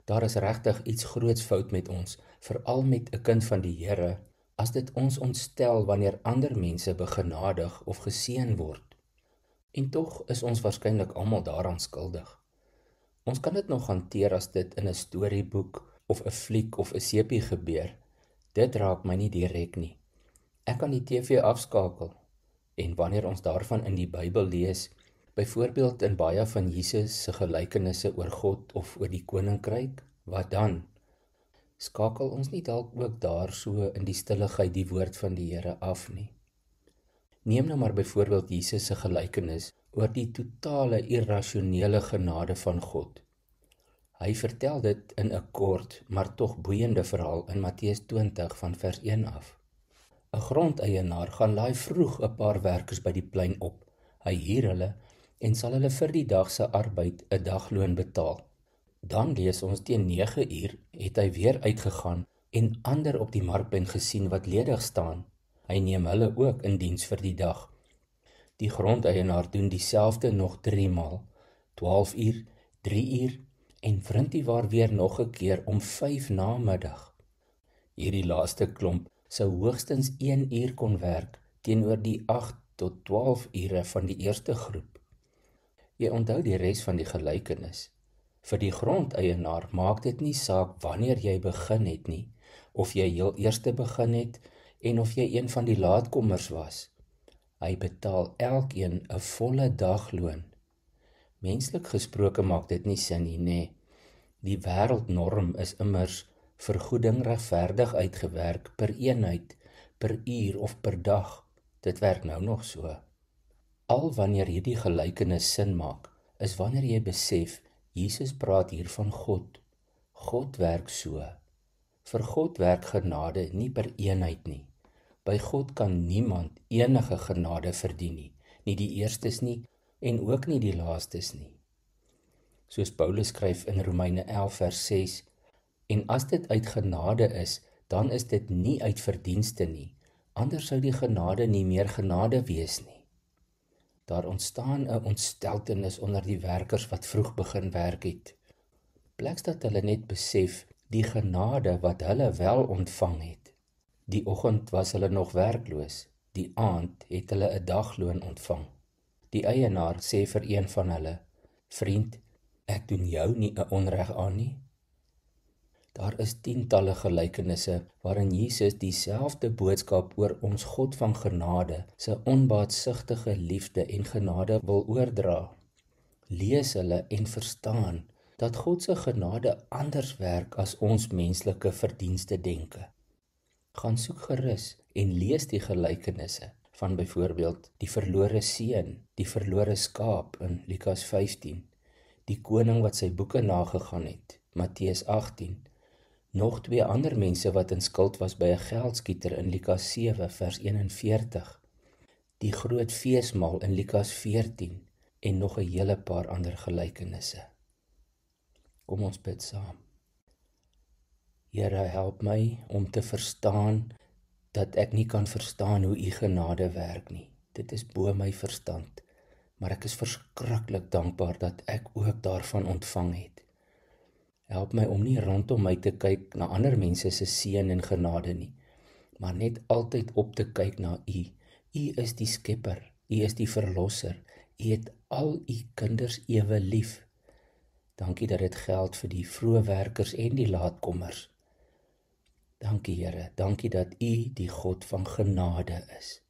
Daar is regtig iets groots fout met ons, veral met 'n kind van die Here, as dit ons ontstel wanneer ander mense begenadig of geseën word. En tog is ons waarskynlik almal daaraan skuldig. Ons kan dit nog hanteer as dit in 'n storieboek of 'n fliek of 'n sepie gebeur. Dit raak my nie direk nie. Ek kan die TV afskakel, en wanneer ons daarvan in die Bybel lees, byvoorbeeld in baie van Jesus se gelykenisse oor God of oor die koninkryk, wat dan? Skakel ons nie dalk ook daar so in die stilligheid die woord van die Here af nie? Neem nou maar byvoorbeeld Jesus se gelykenis oor die totale irrasionele genade van God. Hy vertel dit in 'n kort, maar tog boeiende verhaal in Matteus 20 van vers 1 af. 'n Grondeienaar gaan laai vroeg 'n paar werkers by die plein op. Hy huur hulle en sal hulle vir die dag se arbeid 'n dagloon betaal. Dan lees ons teen 9 uur het hy weer uitgegaan en ander op die markplein gesien wat ledig staan. Hy neem hulle ook in diens vir die dag. Die grondeienaar doen dieselfde nog 3 maal, 12 uur, 3 uur en vrindiewaar weer nog 'n keer om 5 namiddag. Hierdie laaste klomp sou hoogstens 1 uur kon werk teenoor die 8 tot 12 ure van die eerste groep. Jy onthou die res van die gelykenis. Vir die grondeienaar maak dit nie saak wanneer jy begin het nie, of jy heel eerste begin het en of jy een van die laatkommers was. Hy betaal elkeen 'n volle dagloon. Menslik gesproke maak dit nie sin nie, nê. Die wêreldnorm is immers vergoeding regverdig uitgewerk per eenheid, per uur of per dag. Dit werk nou nog so. Al wanneer hierdie gelykenis sin maak, is wanneer jy besef, Jesus praat hier van God. God werk so. Vir God werk genade nie per eenheid nie. By God kan niemand enige genade verdien nie, nie die eerstes nie en ook nie die laastes nie. Soos Paulus skryf in Romeine 11 vers 6, en as dit uit genade is, dan is dit nie uit verdienste nie, anders sou die genade nie meer genade wees nie. Daar ontstaan 'n ontsteltenis onder die werkers wat vroeg begin werk het. Pleks dat hulle net besef die genade wat hulle wel ontvang het. Die oggend was hulle nog werkloos, die aand het hulle 'n dagloon ontvang. Die eienaar sê vir een van hulle, vriend, ek doen jou nie 'n onreg aan nie. Daar is tientalle gelykenisse waarin Jesus dieselfde boodskap oor ons God van genade, sy onbaatsigtige liefde en genade wil oordra. Lees hulle en verstaan dat God se genade anders werk as ons menslike verdienste denke. Gaan soek gerus en lees die gelykenisse van byvoorbeeld die verlore seun, die verlore skaap in Lukas 15, die koning wat sy boeke nagegaan het, Matteus 18, nog 2 ander mense wat in skuld was by 'n geldskieter in Lukas 7 vers 41, die groot feesmaal in Lukas 14 en nog 'n hele paar ander gelykenisse. Kom ons bid saam. Here, help my om te verstaan dat ek nie kan verstaan hoe u genade werk nie. Dit is bo my verstand, maar ek is verskriklik dankbaar dat ek ook daarvan ontvang het. Help my om nie rondom my te kyk na ander mense se seën en genade nie, maar net altyd op te kyk na u. U is die skepper, u is die verlosser, u het al u kinders ewe lief. Dankie dat dit geld vir die vroeë werkers en die laatkommers. Dankie Here, dankie dat u die God van genade is.